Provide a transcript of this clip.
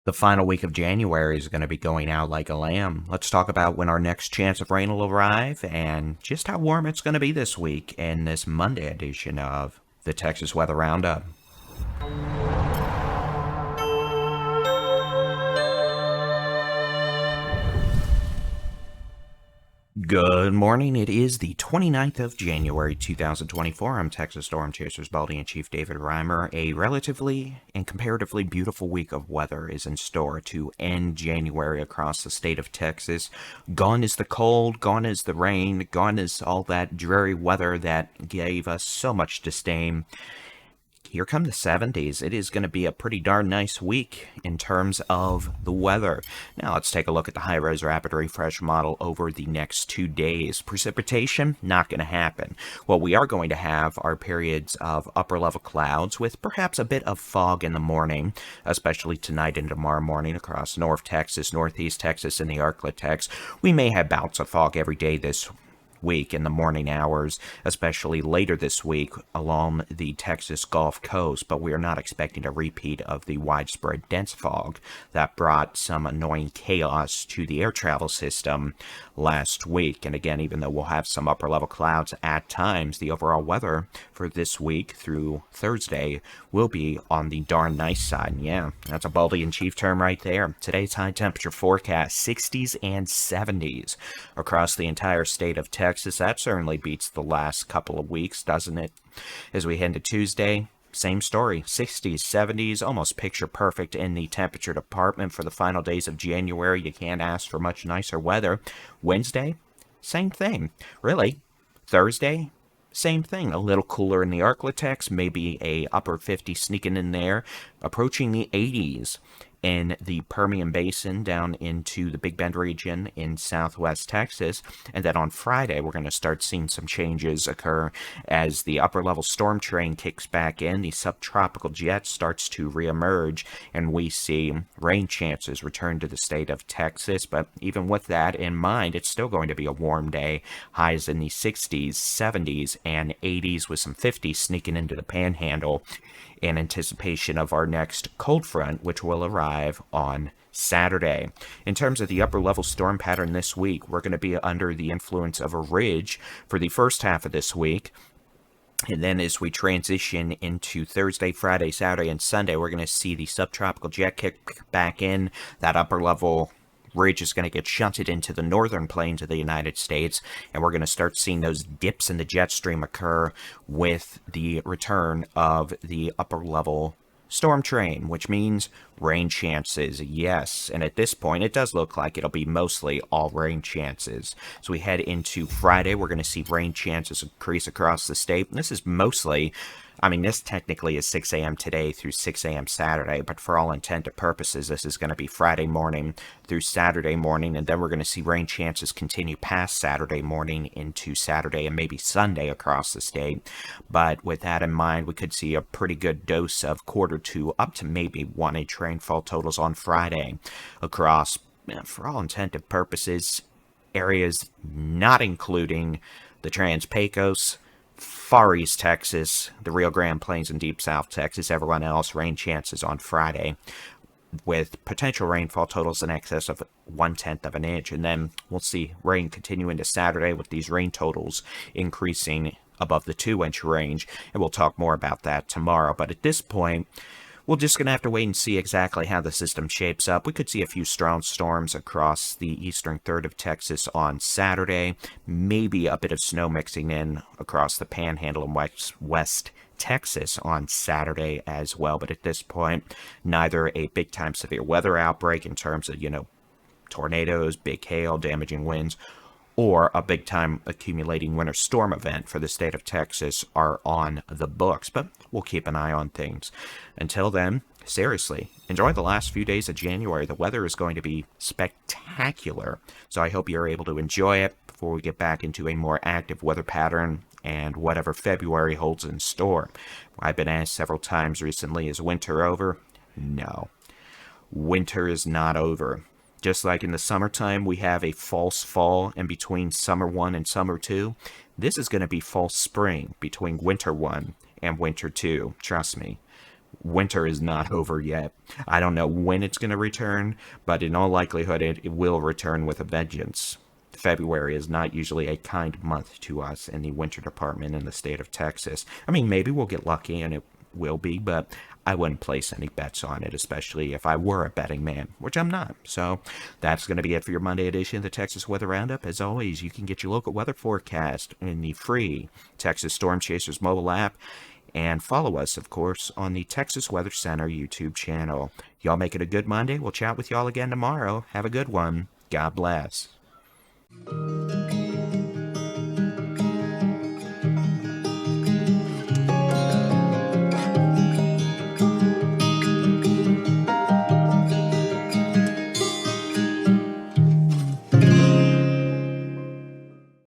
The final week of January is going to be going out like a lamb. Let's talk about when our next chance of rain will arrive and just how warm it's going to be this week in this Monday edition of the Texas Weather Roundup. Good morning. It is the 29th of January, 2024. I'm Texas Storm Chasers Baldy and Chief David Reimer. A relatively and comparatively beautiful week of weather is in store to end January across the state of Texas. Gone is the cold, gone is the rain, gone is all that dreary weather that gave us so much disdain. Here come the 70s. It is going to be a pretty darn nice week in terms of the weather. Now let's take a look at the high-res rapid refresh model over the next 2 days. Precipitation, not going to happen. What we are going to have are periods of upper-level clouds with perhaps a bit of fog in the morning, especially tonight and tomorrow morning across North Texas, Northeast Texas, and the Arklatex. We may have bouts of fog every day this week in the morning hours, especially later this week along the Texas Gulf Coast, but we are not expecting a repeat of the widespread dense fog that brought some annoying chaos to the air travel system last week. And again, even though we'll have some upper level clouds at times, the overall weather for this week through Thursday will be on the darn nice side. And yeah, that's a Baldy in Chief term right there. Today's high temperature forecast 60s and 70s across the entire state of Texas. That certainly beats the last couple of weeks, doesn't it? As we head to Tuesday, same story. 60s, 70s, almost picture perfect in the temperature department for the final days of January. You can't ask for much nicer weather. Wednesday, same thing. Really, Thursday, same thing. A little cooler in the Arklatex, maybe a upper 50 sneaking in there, approaching the 80s in the Permian Basin down into the Big Bend region in southwest Texas. And then on Friday, we're going to start seeing some changes occur as the upper level storm train kicks back in, the subtropical jet starts to reemerge, and we see rain chances return to the state of Texas. But even with that in mind, it's still going to be a warm day. Highs in the 60s, 70s, and 80s with some 50s sneaking into the panhandle in anticipation of our next cold front, which will arrive on Saturday. In terms of the upper level storm pattern this week, we're going to be under the influence of a ridge for the first half of this week. And then as we transition into Thursday, Friday, Saturday, and Sunday, we're going to see the subtropical jet kick back in. That upper level ridge is going to get shunted into the northern plains of the United States, and we're going to start seeing those dips in the jet stream occur with the return of the upper level storm train, which means rain chances, yes. And at this point, it does look like it'll be mostly all rain chances. So we head into Friday, we're going to see rain chances increase across the state. And this is mostly, this technically is 6 a.m. today through 6 a.m. Saturday, but for all intent and purposes, this is going to be Friday morning through Saturday morning, and then we're going to see rain chances continue past Saturday morning into Saturday and maybe Sunday across the state. But with that in mind, we could see a pretty good dose of quarter to up to maybe 1-inch rainfall totals on Friday across, for all intent and purposes, areas not including the Trans-Pecos, Far East Texas, the Rio Grande Plains, and Deep South Texas. Everyone else, rain chances on Friday with potential rainfall totals in excess of 1/10 of an inch. And then we'll see rain continue into Saturday with these rain totals increasing above the 2-inch range. And we'll talk more about that tomorrow. But at this point, we're just going to have to wait and see exactly how the system shapes up. We could see a few strong storms across the eastern third of Texas on Saturday. Maybe a bit of snow mixing in across the panhandle and west Texas on Saturday as well. But at this point, neither a big-time severe weather outbreak in terms of, tornadoes, big hail, damaging winds, or a big-time accumulating winter storm event for the state of Texas are on the books, but we'll keep an eye on things. Until then, seriously, enjoy the last few days of January. The weather is going to be spectacular, so I hope you're able to enjoy it before we get back into a more active weather pattern and whatever February holds in store. I've been asked several times recently, is winter over? No. Winter is not over. Just like in the summertime, we have a false fall in between summer 1 and summer 2. This is going to be false spring between winter 1 and winter 2. Trust me. winter is not over yet. I don't know when it's going to return, but in all likelihood, it will return with a vengeance. February is not usually a kind month to us in the winter department in the state of Texas. I mean, maybe we'll get lucky and it will be, but I wouldn't place any bets on it, especially if I were a betting man, which I'm not. So that's going to be it for your Monday edition of the Texas Weather Roundup. As always, you can get your local weather forecast in the free Texas Storm Chasers mobile app. And follow us, of course, on the Texas Weather Center YouTube channel. Y'all make it a good Monday. We'll chat with y'all again tomorrow. Have a good one. God bless.